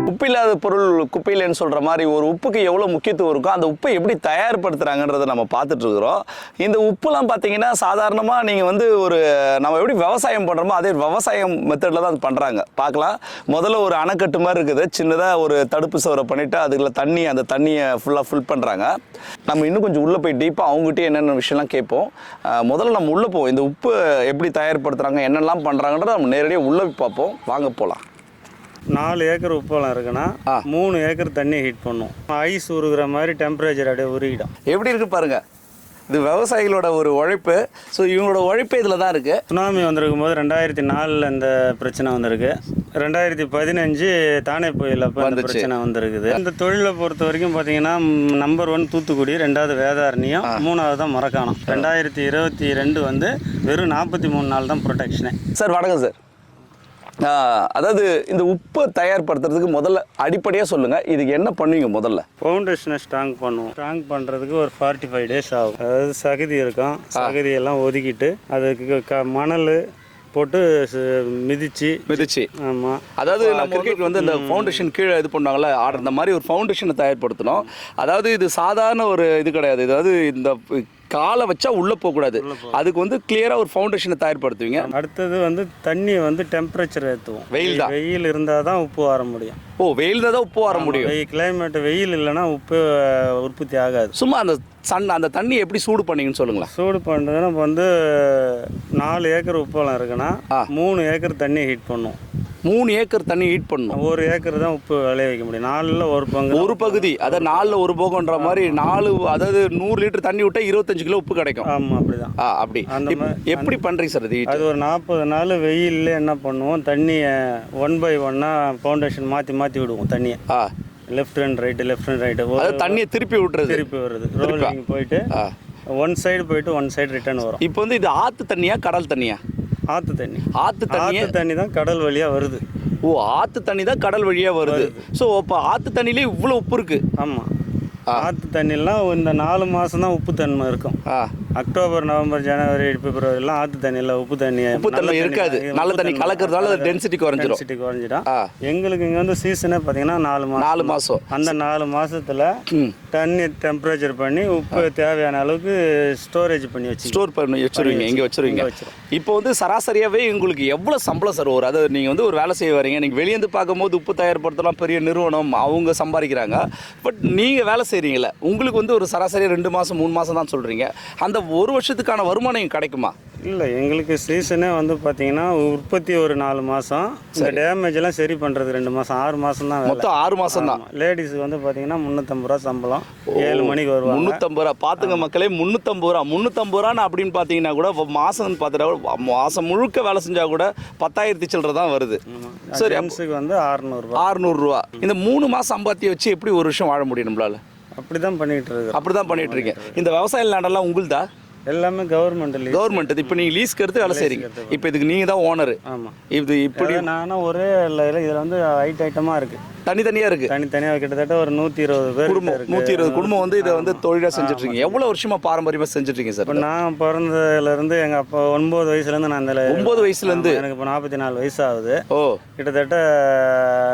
உப்பு இல்லாத பொருள் குப்பையிலன்னு சொல்கிற மாதிரி ஒரு உப்புக்கு எவ்வளோ முக்கியத்துவம் இருக்கோ அந்த உப்பை எப்படி தயார்படுத்துகிறாங்கன்றதை நம்ம பார்த்துட்டு இருக்கிறோம். இந்த உப்புலாம் பார்த்தீங்கன்னா சாதாரணமாக நீங்கள் வந்து நம்ம எப்படி விவசாயம் பண்ணுறோமோ அதே விவசாயம் மெத்தடில் தான் அது பண்ணுறாங்க. பார்க்கலாம், முதல்ல ஒரு அணைக்கட்டு மாதிரி இருக்குது, சின்னதாக ஒரு தடுப்பு சவரை பண்ணிவிட்டு அதுக்குள்ள அந்த தண்ணியை ஃபுல்லாக ஃபில் பண்ணுறாங்க. நம்ம இன்னும் கொஞ்சம் உள்ளே போய் டீப்பாக அவங்ககிட்ட என்னென்ன விஷயம்லாம் கேட்போம். முதல்ல நம்ம உள்ளே போவோம், இந்த உப்பு எப்படி தயார்படுத்துகிறாங்க, என்னெல்லாம் பண்ணுறாங்கன்றத நம்ம நேரடியாக உள்ளே போய் பார்ப்போம். வாங்க போகலாம். 4 ஏக்கர் உப்பெல்லாம் இருக்குன்னா 3 ஏக்கர் தண்ணி ஹீட் பண்ணும். ஐஸ் உருகிற மாதிரி டெம்பரேச்சர் அப்படியே உருகிடும். எப்படி இருக்கு பாருங்க, இது விவசாயிகளோட ஒரு உழைப்பு. ஸோ இவங்களோட உழைப்பு இதில் தான் இருக்குது. சுனாமி வந்திருக்கும் போது 2004 இந்த பிரச்சனை வந்திருக்கு. 2015 தானே புயல் அப்போ அந்த பிரச்சனை வந்திருக்குது. இந்த தொழிலை பொறுத்த வரைக்கும் பார்த்தீங்கன்னா நம்பர் 1 தூத்துக்குடி, 2வது வேதாரண்யம், 3வது தான் மரக்காணம். 2022 வந்து வெறும் 43 நாள் தான் ப்ரொடெக்ஷனே. சார் வணக்கம் சார். அதாவது இந்த உப்பை தயார்படுத்துறதுக்கு முதல்ல அடிப்படையாக சொல்லுங்கள், இதுக்கு என்ன பண்ணுவீங்க? முதல்ல ஃபவுண்டேஷனை ஸ்ட்ராங் பண்ணுவோம். ஸ்ட்ராங் பண்ணுறதுக்கு ஒரு 45 டேஸ் ஆகும். அதாவது சகதி இருக்கும், சகதியெல்லாம் ஒதுக்கிட்டு அதுக்கு மணல் போட்டு மிதிச்சு. ஆமாம், அதாவது நம்ம கிரிக்கெட் வந்து இந்த ஃபவுண்டேஷன் கீழே இது பண்ணுவாங்கல்ல ஆர்டர், இந்த மாதிரி ஒரு ஃபவுண்டேஷனை தயார்படுத்தணும். அதாவது இது சாதாரண ஒரு இது கிடையாது. அதாவது இந்த காலை வச்சா உள்ளே போகக்கூடாது, அதுக்கு வந்து கிளியராக ஒரு ஃபவுண்டேஷனை தயார்படுத்துவீங்க. அடுத்தது வந்து தண்ணி வந்து டெம்பரேச்சர் ஏற்றுவோம். வெயில் இருந்தால் தான் உப்பு வர முடியும். வெயில் தான் உப்பு வர முடியும். கிளைமேட் வெயில் இல்லைன்னா உப்பு உற்பத்தி ஆகாது. சும்மா அந்த தண்ணி எப்படி சூடு பண்ணீங்கன்னு சொல்லுங்களேன். சூடு பண்ணுறதுன்னா இப்போ வந்து 4 ஏக்கர் உப்பெல்லாம் இருக்குன்னா 3 ஏக்கர் தண்ணி ஹீட் பண்ணும். 3 ஏக்கர் தண்ணி ஹீட் பண்ணணும். 1 ஏக்கர் தான் உப்பு விளைய வைக்க முடியும். 4ல் ஒரு பகுதி, அதாவது 4ல் ஒரு போகன்ற மாதிரி 4, அதாவது 100 லிட்டர் தண்ணி விட்டா 25 கிலோ உப்பு கிடைக்கும். ஆமாம், அப்படிதான். அப்படி அந்த எப்படி பண்ணுறீங்க சார்? அது ஒரு 40 நாள் வெயிலில் என்ன பண்ணுவோம், தண்ணியை 1 by 1 ஃபவுண்டேஷன் மாற்றி விடுவோம். தண்ணியை லெஃப்ட் அண்ட் ரைட்டு அதாவது தண்ணியை திருப்பி வருது. ரோலிங் போயிட்டு 1 சைடு போயிட்டு 1 சைடு ரிட்டர்ன் வரும். இப்போ வந்து இது ஆற்று தண்ணியா கடல் தண்ணியா? ஆற்று தண்ணி தான் கடல் வழியாக வருது. ஆற்று தண்ணி தான் கடல் வழியாக வருது. ஸோ அப்போ ஆற்று தண்ணியிலே இவ்வளோ உப்பு இருக்குது? ஆமாம், ஆற்று தண்ணிலாம் இந்த 4 மாதம் தான் உப்பு தன்மை இருக்கும். அக்டோபர், நவம்பர், ஜனவரி, பிப்ரவரிலாம் ஆற்று தண்ணியில் உப்பு தண்ணி இருக்காது. நல்ல தண்ணி கலக்கிறதால டென்சிட்டி குறைஞ்சிடும். எங்களுக்கு இங்கே வந்து சீசனே பார்த்தீங்கன்னா 4 மாதம். அந்த 4 மாதத்தில் தண்ணி டெம்பரேச்சர் பண்ணி உப்பு தேவையான அளவுக்கு ஸ்டோர் பண்ணி வச்சுருவீங்க. இங்கே வச்சுருவீங்க. இப்போ வந்து சராசரியாகவே உங்களுக்கு எவ்வளோ சம்பளம் சார் வரும்? அதாவது நீங்கள் வந்து ஒரு வேலை செய்ய வரீங்க, நீங்கள் வெளியேந்து பார்க்கும்போது உப்பு தயார்படுத்தலாம் பெரிய நிறுவனம், அவங்க சம்பாதிக்கிறாங்க. பட் நீங்கள் வேலை செய்கிறீங்களே, உங்களுக்கு வந்து ஒரு சராசரியாக 2 மாதம் 3 மாதம் தான் சொல்கிறீங்க. அந்த ஒரு வருஷத்துக்கான வருமானம் கிடைக்குமா? இல்லை, எங்களுக்கு சீசனே வந்து பார்த்தீங்கன்னா உற்பத்தி ஒரு 4 மாதம், இந்த டேமேஜ் எல்லாம் சரி பண்ணுறது 2 மாதம், 6 மாதம் தான். மொத்தம் 6 மாதம் தான். லேடிஸுக்கு வந்து பார்த்தீங்கன்னா 350 ரூபா சம்பளம், 7 மணிக்கு வருவாங்க. 350 ரூபா பார்த்துங்க மக்களே, 350 ரூபா அப்படின்னு பார்த்தீங்கன்னா கூட மாதம் பார்த்துட்டா மாதம் முழுக்க வேலை செஞ்சால் கூட 10,000 சில்லறை தான் வருது. சரி, ஜென்ஸுக்கு வந்து 600 ரூபா. இந்த 3 மாதம் சம்பாத்தியம் வச்சு எப்படி ஒரு வருஷம் வாழ முடியும் நம்மளால? அப்படி தான் பண்ணிட்டு இருக்கேன். இந்த விவசாய லேண்டெல்லாம் உங்களுதா? எல்லாமே கவர்மெண்ட். இப்போ நீங்கள் லீஸ்க்கு எடுத்து வேலை செய்கிறீங்க. இப்போ இதுக்கு நீங்கள் தான் ஓனரு. ஆமாம். இது இப்படி நானும் ஒரே இதில் வந்து ஐட்டமாக இருக்குது, தனித்தனியாக இருக்குது. தனித்தனியாக கிட்டத்தட்ட ஒரு 120 பேர் குடும்பம், 120 குடும்பம் வந்து இதை வந்து தொழிலாக செஞ்சுட்ருக்கீங்க. எவ்வளோ வருஷமாக பாரம்பரியமாக செஞ்சுட்ருக்கீங்க சார்? இப்போ நான் பிறந்ததுலேருந்து எங்கள் அப்பா 9 வயசுலேருந்து நான் 9 வயசுலேருந்து எனக்கு இப்போ 44 வயசு ஆகுது. கிட்டத்தட்ட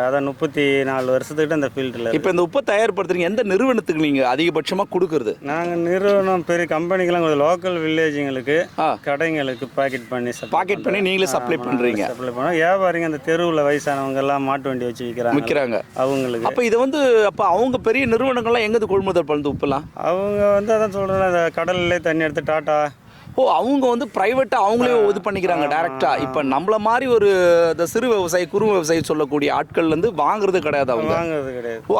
அதான் 34 வருஷத்துக்கிட்ட இந்த ஃபீல்டில். இப்போ இந்த உப்பை தயார்படுத்துறீங்க, எந்த நிறுவனத்துக்கு நீங்கள் அதிகபட்சமாக கொடுக்குறது? நாங்கள் நிறுவனம் பெரிய கம்பெனிக்கெல்லாம் லோக்கல் வில்லேஜுங்களுக்கு, கடைங்களுக்கு பாக்கெட் பண்ணி நீங்களே சப்ளை பண்ணுறீங்க. வியாபாரிங்க அந்த தெருவில் வயசானவங்க எல்லாம் மாட்டு வண்டி வச்சு விற்கிறாங்க அவங்களுக்கு. அப்போ இதை வந்து அப்போ அவங்க பெரிய நிறுவனங்கள்லாம் எங்கே கொள்முதல் பண்ணுறது உப்புலாம்? அவங்க வந்து அதான் சொல்கிறேன், கடல்லே தண்ணி எடுத்து டாட்டா அவங்க வந்து ப்ரைவேட்டாக அவங்களே இது பண்ணிக்கிறாங்க டைரெக்டாக. இப்போ நம்மள மாதிரி ஒரு இந்த சிறு விவசாயி, குறு விவசாயி சொல்லக்கூடிய ஆட்கள்லேருந்து வாங்குறது கிடையாது.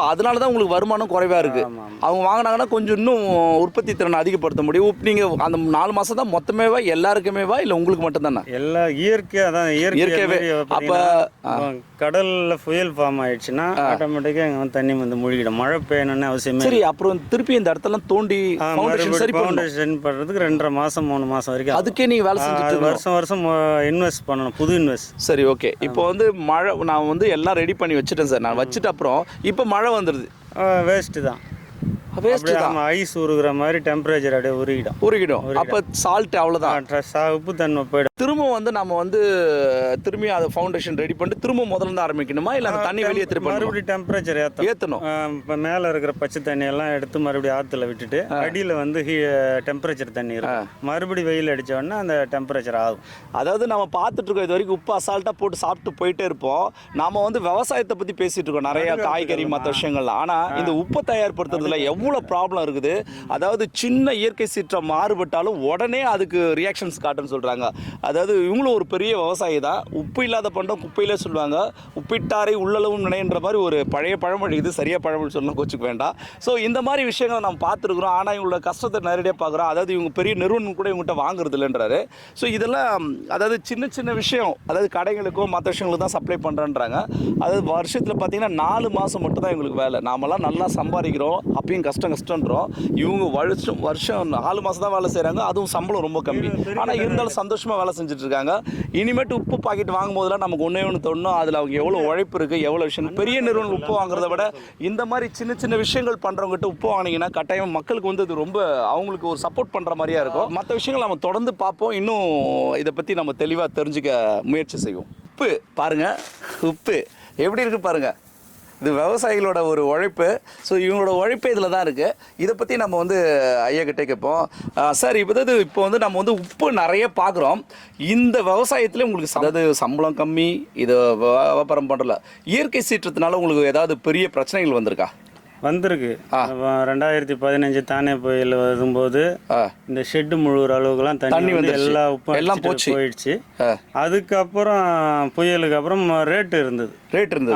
அதனால தான் உங்களுக்கு வருமானம் குறைவாக இருக்குது. அவங்க வாங்கினாங்கன்னா கொஞ்சம் இன்னும் உற்பத்தி திறனை அதிகப்படுத்த முடியும். நீங்கள் அந்த 4 மாதம் தான் மொத்தமே எல்லாருக்குமேவா இல்லை உங்களுக்கு மட்டும் தானே? எல்லா இயற்கையாக தான், இயற்கையாகவே. அப்போ கடலில் புயல் ஃபார்ம் ஆயிடுச்சுன்னா ஆட்டோமேட்டிக்காக எங்கே வந்து தண்ணி வந்து மூழ்கிடும். மழை பெய்யணும்னு அவசியமே. சரி, அப்புறம் திருப்பி இந்த இடத்தெல்லாம் தோண்டி ஃபவுண்டேஷன் பண்ணுறதுக்கு 2.5 மாதம் 3 மாதம் வரைக்கும். அதுக்கே நீங்கள் வேலை செஞ்சுட்டு வருஷம் இன்வெஸ்ட் பண்ணணும், புது இன்வெஸ்ட். சரி, ஓகே. இப்போ வந்து மழை நான் வந்து எல்லாம் ரெடி பண்ணி வச்சுட்டேன் சார். நான் வச்சுட்டு அப்புறம் இப்போ மழை வந்துடுது, வேஸ்ட்டு தான். ஐஸ் உருகிற மாதிரி டெம்பரேச்சர் அப்படியே உருகிடும். அப்போ சால்ட் அவ்வளோதான், உப்பு தன்மை போயிடும். திரும்ப வந்து நம்ம வந்து திரும்பி அதை ஃபவுண்டேஷன் ரெடி பண்ணிட்டு திரும்ப முதல்ல இருந்து ஆரம்பிக்கணுமா இல்லை அந்த தண்ணி வெளியே திருப்பி மறுபடியும் டெம்பரேச்சர் ஏற்றணும். இப்போ மேலே இருக்கிற பச்சை தண்ணி எல்லாம் எடுத்து மறுபடியும் ஆற்றுல விட்டுட்டு அடியில் வந்து டெம்பரேச்சர் தண்ணி இருக்கும். மறுபடியும் வெயில் அடித்த உடனே அந்த டெம்பரேச்சர் ஆகும். அதாவது நம்ம பார்த்துட்டு இருக்கோம் இது வரைக்கும் உப்பு அசால்ட்டாக போட்டு சாப்பிட்டு போயிட்டே இருப்போம். நாம வந்து விவசாயத்தை பற்றி பேசிட்டு இருக்கோம், நிறைய காய்கறி மற்ற விஷயங்கள்ல. ஆனால் இந்த உப்பை தயார்படுத்துறதுல எவ்வளோ ப்ராப்ளம் இருக்குது. அதாவது சின்ன இயற்கை சீற்றம் மாறுபட்டாலும் உடனே அதுக்கு ரியாக்ஷன்ஸ் காட்டுன்னு சொல்கிறாங்க. அதாவது இவங்களும் ஒரு பெரிய விவசாயி தான். உப்பு இல்லாத பண்டம் குப்பையிலே சொல்லுவாங்க, உப்பிட்டாரை உள்ளளவும் நினைன்ற மாதிரி ஒரு பழைய பழமொழி. இது சரியாக பழமொழி சொல்லணும், கோச்சுக்க வேண்டாம். ஸோ இந்த மாதிரி விஷயங்களை நம்ம பார்த்துருக்குறோம். ஆனால் இவங்களோட கஷ்டத்தை நேரடியாக பார்க்குறோம். அதாவது இவங்க பெரிய நிறுவனம் கூட இவங்ககிட்ட வாங்குறது இல்லைன்றாரு. ஸோ இதெல்லாம் அதாவது சின்ன சின்ன விஷயம், அதாவது கடைகளுக்கோ மற்ற விஷயங்களுக்கு தான் சப்ளை பண்ணுறேன்றாங்க. அதாவது வருஷத்தில் பார்த்தீங்கன்னா 4 மாதம் மட்டும் தான் எங்களுக்கு வேலை. நாமெல்லாம் நல்லா சம்பாதிக்கிறோம், அப்பயும் கஷ்டன்றோம். இவங்க வருஷம் 4 மாதம் தான் வேலை செய்கிறாங்க, அதுவும் சம்பளம் ரொம்ப கம்மி. ஆனால் இருந்தாலும் சந்தோஷமாக வேலை செஞ்சுட்டு இருக்காங்க. இனிமேட்டு உப்பு பாக்கெட் வாங்கும் போதெல்லாம் நமக்கு ஒன்று தோணும், அதில் அவங்க எவ்வளோ உழைப்பு இருக்குது, எவ்வளோ விஷயம். பெரிய நிறுவனம் உப்பு வாங்குறத விட இந்த மாதிரி சின்ன சின்ன விஷயங்கள் பண்ணுறவங்ககிட்ட உப்பு வாங்கினீங்கன்னா கட்டாயம் மக்களுக்கு வந்து இது ரொம்ப அவங்களுக்கு ஒரு சப்போர்ட் பண்ணுற மாதிரியா இருக்கும். மற்ற விஷயங்கள் நம்ம தொடர்ந்து பார்ப்போம். இன்னும் இதை பற்றி நம்ம தெளிவாக தெரிஞ்சுக்க முயற்சி செய்வோம். உப்பு பாருங்கள், உப்பு எப்படி இருக்குது பாருங்கள். இது விவசாயிகளோட ஒரு உழைப்பு. ஸோ இவங்களோட உழைப்பு இதில் தான் இருக்குது. இதை பற்றி நம்ம வந்து ஐயா கிட்டே கேட்போம். சார் இப்போ வந்து நம்ம வந்து உப்பு நிறைய பார்க்குறோம். இந்த விவசாயத்தில் உங்களுக்கு அதாவது சம்பளம் கம்மி, இதை வியாபாரம் பண்ணுறல இயற்கை சீற்றத்தினால உங்களுக்கு ஏதாவது பெரிய பிரச்சனைகள் வந்திருக்கா? வந்திருக்கு. 2015 தானே புயல் வரும்போது இந்த ஷெட்டு முழுகிற அளவுக்குலாம் தண்ணி வந்து எல்லா உப்பும் எல்லாம் போயிடுச்சு. அதுக்கப்புறம் புயலுக்கு அப்புறம் ரேட் இருந்தது.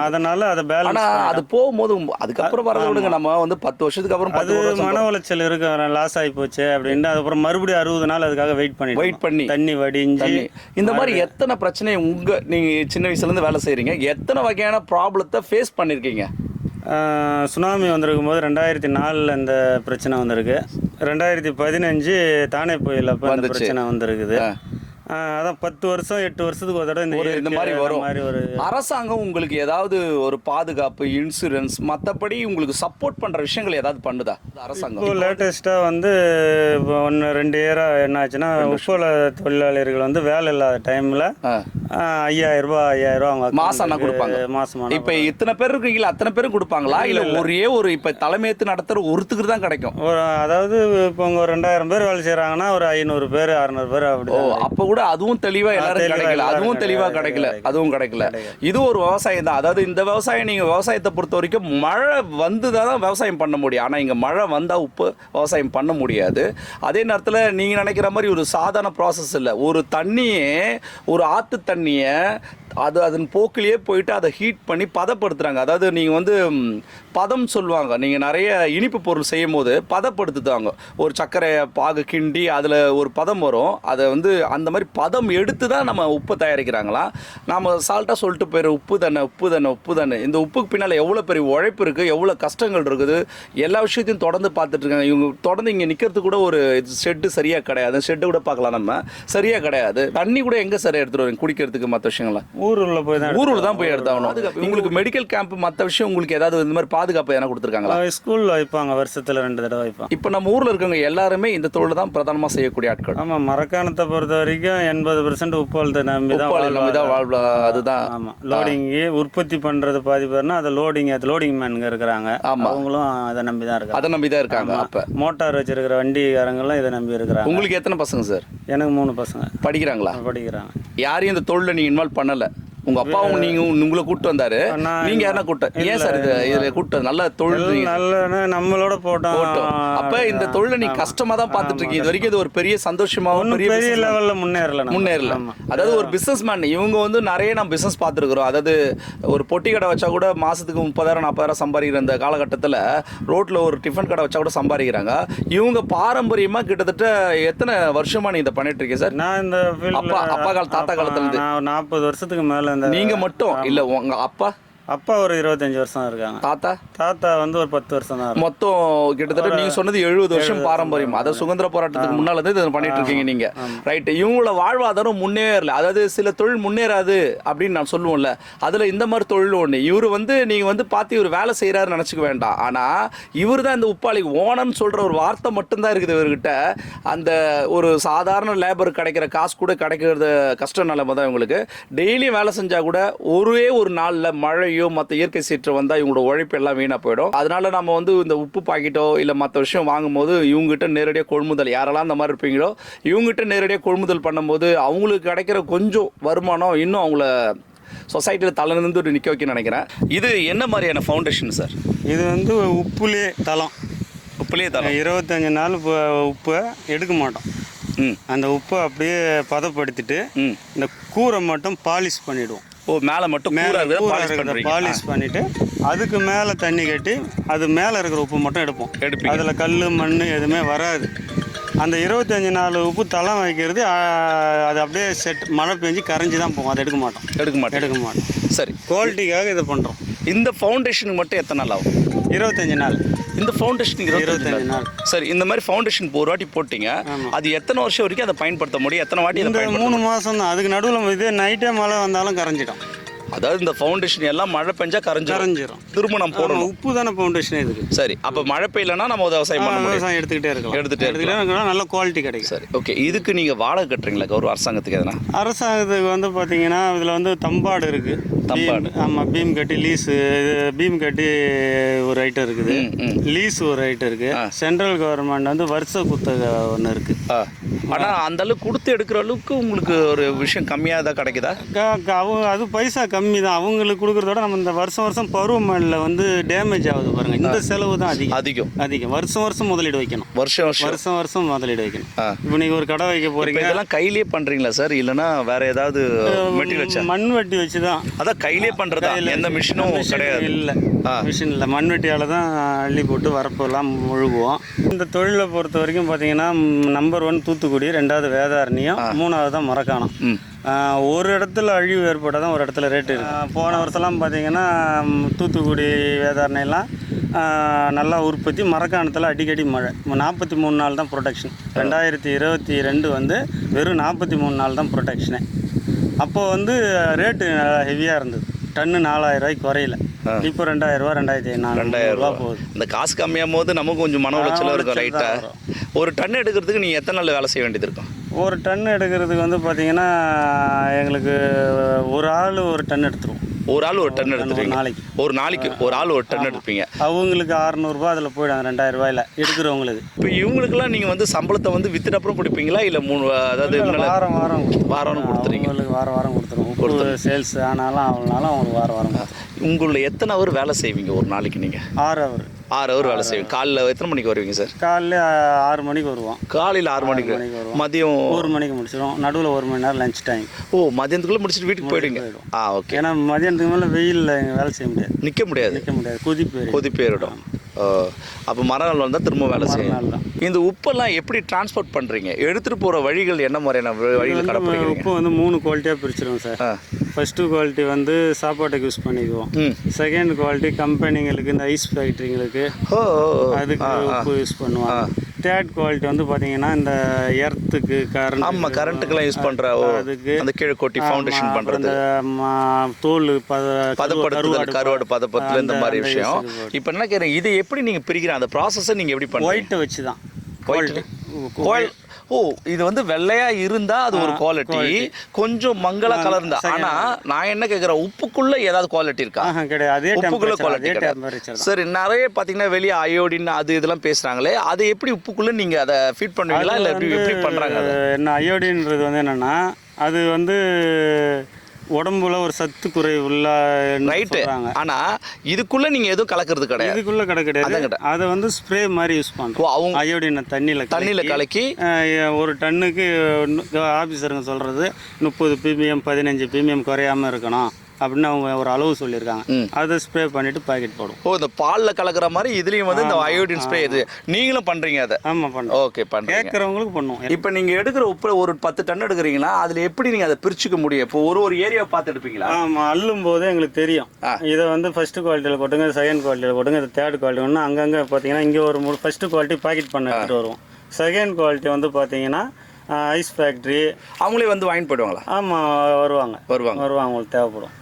அதனால அதை பேலன்ஸ் அது போகும்போது அதுக்கப்புறம் வரத விடுங்க. நம்ம வந்து 10 வருஷத்துக்கு அப்புறம் அது மன உளைச்சல் இருக்கு, லாஸ் ஆகி போச்சு அப்படின்னு அதுக்கப்புறம் மறுபடியும் 60 நாள் அதுக்காக வெயிட் பண்ணி தண்ணி வடிஞ்சு இந்த மாதிரி எத்தனை பிரச்சனை நீங்க சின்ன வயசுல இருந்து வேலை செய்றீங்க, எத்தனை வகையான ப்ராப்ளத்தை ஃபேஸ் பண்ணிருக்கீங்க? சுனாமி வந்திருக்கும் போது 2004 இந்த பிரச்சனை வந்திருக்கு. 2015 தானே புயல் அப்போ அந்த பிரச்சனை வந்திருக்குது. அதான் 10 வருஷம் 8 வருஷத்துக்கு ஒரு தடவை இந்த மாதிரி வரும். ஒரு அரசாங்கம் உங்களுக்கு ஏதாவது ஒரு பாதுகாப்பு, இன்சூரன்ஸ், மற்றபடி உங்களுக்கு சப்போர்ட் பண்ணுற விஷயங்கள் ஏதாவது பண்ணுதா அரசாங்கம்? இப்போ லேட்டஸ்ட்டாக வந்து இப்போ 1-2 இயராக என்ன ஆச்சுன்னா, உப்போல தொழிலாளர்கள் வந்து வேலை இல்லாத டைமில் 5000 அவங்க மாதம் கொடுப்பாங்க. மாதம் இப்போ இத்தனை பேர் இருக்கீங்களா, அத்தனை பேரும் கொடுப்பாங்களா? இல்லை ஒரே ஒரு இப்போ தலைமையேற்று நடத்துகிற ஒருத்துக்கு தான் கிடைக்கும்? அதாவது இப்போ அவங்க ஒரு 2000 பேர் வேலை செய்கிறாங்கன்னா ஒரு 500 பேர் 600 பேர் அப்படி. அப்போ கூட அதுவும் தெளிவா எல்லாரும் கிடைக்கல, அதுவும் தெளிவா கிடைக்கல, அதுவும் கிடைக்கல. இது ஒரு விவசாயம் தான். அதாவது இந்த விவசாயம் நீங்க விவசாயத்தை பொறுத்த வரைக்கும் மழை வந்துதான் விவசாயம் பண்ண முடியும். ஆனா இங்க மழை வந்தா உப்பு விவசாயம் பண்ண முடியாது. அதே நேரத்தில் நீங்க நினைக்கிற மாதிரி ஒரு சாதாரண ப்ராசஸ் இல்லை. ஒரு தண்ணியே, ஒரு ஆற்று தண்ணியை அதன் போக்கிலேயே போயிட்டு அதை ஹீட் பண்ணி பதப்படுத்துகிறாங்க. அதாவது நீங்கள் வந்து பதம் சொல்லுவாங்க, நீங்கள் நிறைய இனிப்பு பொருள் செய்யும் போது பதப்படுத்துவாங்க. ஒரு சர்க்கரை பாகு கிண்டி அதில் ஒரு பதம் வரும். அதை வந்து அந்த மாதிரி பதம் எடுத்து தான் நம்ம உப்பு தயாரிக்கிறாங்களாம். நாம் சால்ட்டாக சொல்லிட்டு போயிரு உப்பு தானே. இந்த உப்புக்கு பின்னால் எவ்வளோ பெரிய உழைப்பு இருக்குது, எவ்வளோ கஷ்டங்கள் இருக்குது, எல்லா விஷயத்தையும் தொடர்ந்து பார்த்துட்ருக்காங்க. இவங்க தொடர்ந்து இங்கே நிற்கிறதுக்கு கூட ஒரு ஷெட்டு சரியாக கிடையாது. ஷெட்டு கூட பார்க்கலாம், நம்ம சரியாக கிடையாது. தண்ணி கூட எங்கே சரியாக எடுத்துகிட்டு வரீங்க குடிக்கிறதுக்கு? மற்ற விஷயங்கள்லாம் ஊரில் போய் எடுத்தாகணும். உங்களுக்கு மெடிக்கல் கேம்ப் மற்ற விஷயம் உங்களுக்கு ஏதாவது இந்த மாதிரி பாதுகாப்பு எதனா கொடுத்துருக்காங்களா? ஸ்கூலில் வைப்பாங்க, வருஷத்தில் 2 தடவை வைப்பாங்க. இப்போ நம்ம ஊரில் இருக்கவங்க எல்லாருமே இந்த தொழில் தான் பிரதானமாக செய்யக்கூடிய ஆட்கள். ஆமாம், மரக்காணத்தை பொறுத்த வரைக்கும் 80% உப்பாலத்தை நம்பி தான் வாழ்வா. அதுதான். ஆமாம், லோடிங்கு உற்பத்தி பண்ணுறது பாதி பேர்னா அதை லோடிங் மேனுங்க இருக்கிறாங்க. அவங்களும் அதை நம்பி தான் இருக்காங்க. அப்போ மோட்டார் வச்சிருக்கிற வண்டிக்காரங்களும் இதை நம்பி இருக்கிறாங்க. உங்களுக்கு எத்தனை பசங்க சார்? எனக்கு 3 பசங்க. படிக்கிறாங்களா? படிக்கிறாங்க. யாரையும் இந்த தொழிலில் நீங்கள் இன்வால்வ் பண்ணலை? உங்க அப்பாவும் நீங்க உங்களை கூப்பிட்டு வந்தாரு, நீங்க யாரா கூப்பிட்டு ஏன் சார் இதுல கூப்பிட்டு? நல்ல தொழில், நல்ல நம்மளோட போட்டோம். அப்ப இந்த தொழிலை நீ கஷ்டமா தான் பார்த்துட்டு இருக்கீங்க. இது வரைக்கும் இது ஒரு பெரிய சந்தோஷமாவும் பெரிய லெவல்ல முன்னேறல. அதாவது ஒரு பிசினஸ் மேன் இவங்க வந்து நிறைய நம்ம பிசினஸ் பார்த்துருக்குறோம். அதாவது ஒரு பொட்டி கடை வச்சா கூட மாசத்துக்கு 30,000-40,000 சம்பாதிக்கிற இந்த காலகட்டத்தில் ரோட்ல ஒரு டிஃபன் கடை வச்சா கூட சம்பாதிக்கிறாங்க. இவங்க பாரம்பரியமா கிட்டத்தட்ட எத்தனை வருஷமா நீ இதை பண்ணிட்டு இருக்கீங்க சார்? நான் இந்த அப்பா கால தாத்தா காலத்துல இருந்து 40 வருஷத்துக்கு மேல. நீங்க மட்டும் இல்ல, உங்க அப்பா அப்பா ஒரு 25 வருஷம் இருக்காங்க. தாத்தா வந்து ஒரு 10 வருஷம் தான். மொத்தம் கிட்டத்தட்ட நீங்க சொன்னது 70 வருஷம் பாரம்பரியம். அதாவது சுதந்திர போராட்டத்துக்கு முன்னால இருந்து இதை பண்ணிட்டு இருக்கீங்க நீங்க. ரைட். இவங்களோட வாழ்வாதாரம் முன்னேறல, அதாவது சில தொழில் முன்னேறாது அப்படின்னு நான் சொல்லுவோம்ல, அதுல இந்த மாதிரி தொழில் ஒண்ணு. இவர் வந்து நீங்க வந்து பார்த்து இவர் வேலை செய்யறாரு நினைச்சுக்க வேண்டாம். ஆனா இவர் தான் இந்த உப்பாளிக்கு ஓனர்னு சொல்ற ஒரு வார்த்தை மட்டும்தான் இருக்குது இவர்கிட்ட. அந்த ஒரு சாதாரண லேபர் கிடைக்கிற காசு கூட கிடைக்கிறது கஷ்ட நிலைமை தான் இவங்களுக்கு. டெய்லியும் வேலை செஞ்சா கூட ஒரே ஒரு நாள்ல மழை மற்ற இயற்கை சீற்றம் வந்தால் இவங்களோட உழைப்பு எல்லாம் வீணாக போயிடும். அதனால நம்ம வந்து இந்த உப்பு பாக்கெட்டோ இல்லை மற்ற விஷயம் வாங்கும்போது இவங்ககிட்ட நேரடியாக கொள்முதல், யாரெல்லாம் அந்த மாதிரி இருப்பீங்களோ இவங்ககிட்ட நேரடியாக கொள்முதல் பண்ணும்போது அவங்களுக்கு கிடைக்கிற கொஞ்சம் வருமானம் இன்னும் அவங்கள சொசைட்டியில் தலை நின்று நிற்க வைக்க நினைக்கிறேன். இது என்ன மாதிரியான ஃபவுண்டேஷன் சார்? இது வந்து உப்புலேயே தளம். 25 நாள் உப்பை எடுக்க மாட்டோம். அந்த உப்பை அப்படியே பதப்படுத்திட்டு இந்த கூரை மட்டும் பாலிஷ் பண்ணிவிடுவோம். மேலே மட்டும் பாலிஷ் பண்ணிவிட்டு அதுக்கு மேலே தண்ணி கட்டி அது மேலே இருக்கிற உப்பு மட்டும் எடுப்போம். அதில் கல் மண் எதுவுமே வராது. அந்த 25 நாள் உப்பு தளம் வைக்கிறது அது அப்படியே மழை பெஞ்சு கரைஞ்சி தான் போகும். அதை எடுக்க மாட்டோம். சரி, குவாலிட்டிக்காக இதை பண்ணுறோம். இந்த ஃபவுண்டேஷனுக்கு மட்டும் எத்தனை நாள் ஆகும்? 25 நாள். இந்த ஃபவுண்டேஷனுக்கு 25 நாள். சரி, இந்த மாதிரி ஃபவுண்டேஷன் ஒரு வாட்டி போட்டிங்க, அது எத்தனை வருஷம் வரைக்கும் அதை பயன்படுத்த முடியும்? எத்தனை வாட்டி? இந்த 3 மாதம் தான். அதுக்கு நடுவில் இதே நைட்டே மழை வந்தாலும் கரைஞ்சிடும். அதாவது இந்த ஃபவுண்டேஷன் எல்லாம் மழை பெஞ்சா கரைஞ்சிரும். திரும்ப நம்ம போடணும். உப்பு தானே ஃபவுண்டேஷன் இதுக்கு. சரி, அப்போ மழை பெய்யலன்னா நம்ம விவசாயம் பண்ண முடியும். விவசாயம் எடுத்துக்கிட்டே இருக்கலாம். நல்ல குவாலிட்டி கிடைக்கும். சரி, ஓகே. இதுக்கு நீங்கள் வாடகை கட்டுறீங்களா ஒரு அரசாங்கத்துக்கு? எதனா அரசாங்கத்துக்கு வந்து பார்த்தீங்கன்னா இதில் வந்து தம்பாடு இருக்குது. ஆமாம், பீம் கட்டி லீஸு. பீம் கட்டி ஒரு ஐட்டம் இருக்குது, லீஸ் ஒரு ஐட்டம் இருக்குது. சென்ட்ரல் கவர்மெண்ட் வந்து வருஷ குத்தகை ஒன்று இருக்குது. ஆனால் அந்த அளவுக்கு கொடுத்து எடுக்கிற அளவுக்கு உங்களுக்கு ஒரு விஷயம் கம்மியாக தான் கிடைக்குதா? அது பைசா கம்மி தான். அவங்களுக்கு கொடுக்குறதோட நம்ம இந்த வருஷம் பருவமழையில் வந்து டேமேஜ் ஆகுது பாருங்க. இந்த செலவு தான் அதிகம். வருஷம் முதலீடு வைக்கணும். வருஷம் முதலீடு வைக்கணும். இப்போ நீங்கள் ஒரு கடை வைக்க போறீங்க, இதெல்லாம் கையிலேயே பண்ணுறீங்களா சார்? இல்லைன்னா வேற ஏதாவது மண் வெட்டி வச்சு தான்? அதான் கையிலே பண்ணுறதா? எந்த மிஷினும் கிடையாது? இல்லை, மிஷின் இல்லை. மண் வெட்டியால் தான் அள்ளி போட்டு வரப்பெல்லாம் முழுகுவோம். இந்த தொழிலை பொறுத்த வரைக்கும் பார்த்தீங்கன்னா நம்பர் 1 தூத்துக்குடி, 2வது வேதாரண்யம், 3வது தான் மரக்காணம். ஒரு இடத்துல அழிவு ஏற்பட்டால் தான் ஒரு இடத்துல ரேட்டு இருக்குது. போன வருஷம்லாம் பார்த்தீங்கன்னா தூத்துக்குடி வேதாரணையெல்லாம் நல்லா உற்பத்தி. மரக்காணத்தில் அடிக்கடி மழை. 43 நாள் தான் ப்ரொடக்ஷன். 2022 வந்து வெறும் 43 நாள் தான் ப்ரொடக்ஷனே. அப்போது வந்து ரேட்டு நல்லா ஹெவியாக இருந்தது. டன்னு 4000 ரூபாய்க்கு குறையில. இப்போ 2000 ரூபா, 2500 ரூபா போகுது. இந்த காசு கம்மியாகும் போது நமக்கு கொஞ்சம் மன உளைச்சலாக இருக்கும். ரைட்டாக ஒரு டன் எடுக்கிறதுக்கு நீங்கள் எத்தனை நாள் வேலை செய்ய வேண்டியது இருக்கும்? ஒரு டன் எடுக்கிறதுக்கு வந்து பார்த்தீங்கன்னா எங்களுக்கு ஒரு ஆள் ஒரு டன் எடுத்துருவோம். ஒரு ஆள் ஒரு டன் எடுத்துருவீங்க? ஒரு நாளைக்கு ஒரு ஆள் ஒரு டன் எடுப்பீங்க. அவங்களுக்கு 600 ரூபா அதில் போயிடும், 2000 ரூபாயில் எடுக்கிறவங்களுக்கு. இப்போ இவங்களுக்குலாம் நீங்கள் வந்து சம்பளத்தை வந்து வித்துட்டு அப்புறம் பிடிப்பீங்களா? இல்லை அதாவது வாரம் கொடுத்துறீங்க? உங்களுக்கு வாரம் கொடுத்துருவோம். சேல்ஸ் ஆனாலும் அவங்களுக்கு வாரம். உங்களை எத்தனை ஹவர் வேலை செய்வீங்க ஒரு நாளைக்கு? நீங்கள் 6 ஹவர் வேலை செய்வீங்க. காலைல எத்தனை மணிக்கு வருவீங்க சார்? காலையில் 6 மணிக்கு வருவோம். காலையில் 6 மணிக்கு வருவோம். மதியம் 1 மணிக்கு முடிச்சிடும். நடுவில் 1 மணி நேரம் லஞ்ச் டைம். மதியத்துக்குள்ளே முடிச்சுட்டு வீட்டுக்கு போயிடுங்க? ஓகே. ஏன்னா மதியானத்துக்கு மேலே வெயிலில் வேலை செய்ய முடியாது, நிற்க முடியாது. கொதி போயிடும். அப்போ மறுநாள் வந்தால் திரும்ப வேலை செய்யணும். இந்த உப்பெல்லாம் எப்படி டிரான்ஸ்போர்ட் பண்ணுறீங்க? எடுத்துகிட்டு போகிற வழிகள் என்ன மாதிரியான வழிகள் கடைப்பிடிக்கிறீங்க? உப்பு வந்து 3 குவாலிட்டியாக பிரிச்சிருவோம் சார். ஃபஸ்ட்டு குவாலிட்டி வந்து சாப்பாட்டுக்கு யூஸ் பண்ணிக்குவோம். செகண்ட் குவாலிட்டி கம்பெனிங்களுக்கு, இந்த ஐஸ் ஃபேக்ட்ரிங்களுக்கு அதுக்கு உப்பு யூஸ் பண்ணுவாங்க. தேர்ட் குவாலிட்டி வந்து பார்த்தீங்கன்னா இந்த எர்த்துக்கு, கரண்ட்டுக்கெல்லாம் யூஸ் பண்ணுற அதுக்கு அந்த கீழே கொட்டி ஃபவுண்டேஷன் பண்ணுறது, தோல் பதப்படுத்துதல், கருவாடு பதப்படுத்துதல், இந்த மாதிரி விஷயம். இப்போ என்ன கேட்குறேன், இது எப்படி நீங்கள் பிரிக்கிறீங்க? அந்த ப்ராசஸை நீங்கள் எப்படி பண்ணுறீங்க? ஒயிட்டை வச்சு தான். இது வந்து வெள்ளையா இருந்தா அது ஒரு குவாலிட்டி, கொஞ்சம் மங்கள கலர் தான். ஆனா நான் என்ன கேக்குறேன், உப்புக்குள்ள ஏதாவது குவாலிட்டி இருக்கா? கிடையாது. உப்புக்குள்ள குவாலிட்டி கிடையாது. சரி, நிறைய பாத்தீங்கன்னா வெளியே அயோடின் அது இதெல்லாம் பேசுறாங்களே, அது எப்படி உப்புக்குள்ள நீங்க அதை ஃபீட் பண்ணுவீங்களா இல்ல எப்படி பண்றாங்க? என்ன அயோடின்றது வந்து என்னன்னா, அது வந்து உடம்புல ஒரு சத்து குறைவு உள்ள ரைட்டு. ஆனா இதுக்குள்ள நீங்க எதுவும் கலக்கிறது கிடையாது. இதுக்குள்ள கிடையாது. அதை வந்து ஸ்ப்ரே மாதிரி யூஸ் பண்றோம். அவங்க அயோடின் தண்ணியில கலக்கி ஒரு டன்னுக்கு ஆபீசருங்க சொல்றது 30 ppm 15 ppm குறையாம இருக்கணும் அப்படின்னு அவங்க ஒரு அளவு சொல்லியிருக்காங்க. அதை ஸ்ப்ரே பண்ணிட்டு பாக்கெட் போடுவோம். ஓ, இந்த பாலில் கலக்கிற மாதிரி இதுலேயும் வந்து இந்த அயோடின் ஸ்ப்ரே இது நீங்களும் பண்ணுறீங்க அதை? ஆமாம், பண்ணுறோம். ஓகே, பண்ணுறேன். கேட்குறவங்களுக்கு பண்ணுவோம். இப்போ நீங்கள் எடுக்கிற உப்பு ஒரு 10 டன் எடுக்கிறீங்கன்னா அதில் எப்படி நீங்கள் அதை பிரிச்சுக்க முடியும்? இப்போ ஒரு ஏரியாவை பார்த்து எடுப்பீங்களா? ஆமாம், அள்ளும் போது எங்களுக்கு தெரியும். இதை வந்து ஃபர்ஸ்ட் குவாலிட்டியில் போட்டுங்க, செகண்ட் குவாலிட்டியில் போட்டுங்க, இது தேர்ட் குவாலிட்டி ஒன்று அங்கங்கே பார்த்தீங்கன்னா இங்கே ஒரு ஃபர்ஸ்ட் குவாலிட்டி பாக்கெட் பண்ண எடுத்துகிட்டு வருவோம். செகண்ட் குவாலிட்டி வந்து பார்த்தீங்கன்னா ஐஸ் ஃபேக்ட்ரி அவங்களே வந்து வாங்கிட்டு போயிடுவாங்களா? ஆமாம், வருவாங்க. அவங்களுக்கு தேவைப்படும்.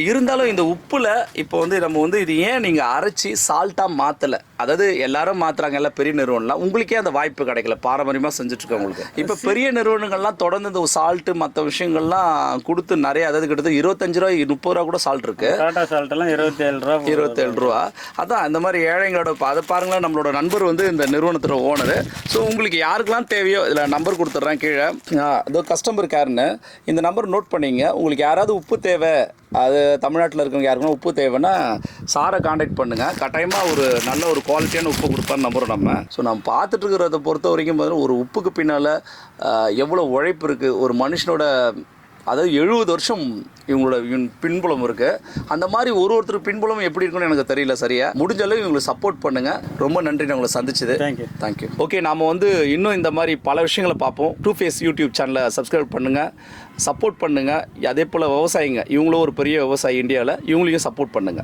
இருந்தாலும் இந்த உப்புல இப்போ வந்து நம்ம வந்து இது ஏன் நீங்கள் அரைச்சி சால்ட்டாக மாற்றலை? அதாவது எல்லாரும் மாற்றுறாங்க, எல்லாம் பெரிய நிறுவனம்லாம். உங்களுக்கே அந்த வாய்ப்பு கிடைக்கல, பாரம்பரியமாக செஞ்சுட்ருக்கோம் உங்களுக்கு. இப்போ பெரிய நிறுவனங்கள்லாம் தொடர்ந்து இந்த சால்ட்டு மற்ற விஷயங்கள்லாம் கொடுத்து நிறைய, அதாவது கிட்டத்தட்ட 25 ரூபா 30 ரூபா கூட சால்ட் இருக்கு. டாடா சால்ட்டெல்லாம் 27 ரூபா. அதான் இந்த மாதிரி ஏழைங்களோட அதை பாருங்களேன். நம்மளோட நண்பர் வந்து இந்த நிறுவனத்தோட ஓனர். ஸோ உங்களுக்கு யாருக்கெல்லாம் தேவையோ இதில் நம்பர் கொடுத்துட்றேன் கீழே. அதோ கஸ்டமர் கேர்னு இந்த நம்பர் நோட் பண்ணிங்க. உங்களுக்கு யாராவது உப்பு தேவை, அது தமிழ்நாட்டில் இருக்கவங்க யாருக்குன்னா உப்பு தேவைன்னா சாரை காண்டாக்ட் பண்ணுங்கள். கட்டாயமாக ஒரு நல்ல ஒரு குவாலிட்டியான உப்பு கொடுப்பான்னு நம்புகிறோம் நம்ம. ஸோ நம்ம பார்த்துட்டு இருக்கிறத பொறுத்த வரைக்கும் பார்த்தீங்கன்னா ஒரு உப்புக்கு பின்னால் எவ்வளோ உழைப்பு இருக்குது. ஒரு மனுஷனோட அதாவது 70 வருஷம் இவங்களோட பின்புலம் இருக்குது. அந்த மாதிரி ஒருத்தருக்கு பின்புலம் எப்படி இருக்குன்னு எனக்கு தெரியல சரியா. முடிஞ்ச அளவு இவங்களுக்கு சப்போர்ட் பண்ணுங்கள். ரொம்ப நன்றி நான் உங்களை சந்திச்சது. தேங்க்யூ. ஓகே, நாம் வந்து இன்னும் இந்த மாதிரி பல விஷயங்களை பார்ப்போம். டூ ஃபேஸ் யூடியூப் சேனலை சப்ஸ்கிரைப் பண்ணுங்கள், சப்போர்ட் பண்ணுங்கள். அதே போல் விவசாயிங்க, இவங்களும் ஒரு பெரிய விவசாயி இந்தியாவில், இவங்களையும் சப்போர்ட் பண்ணுங்கள்.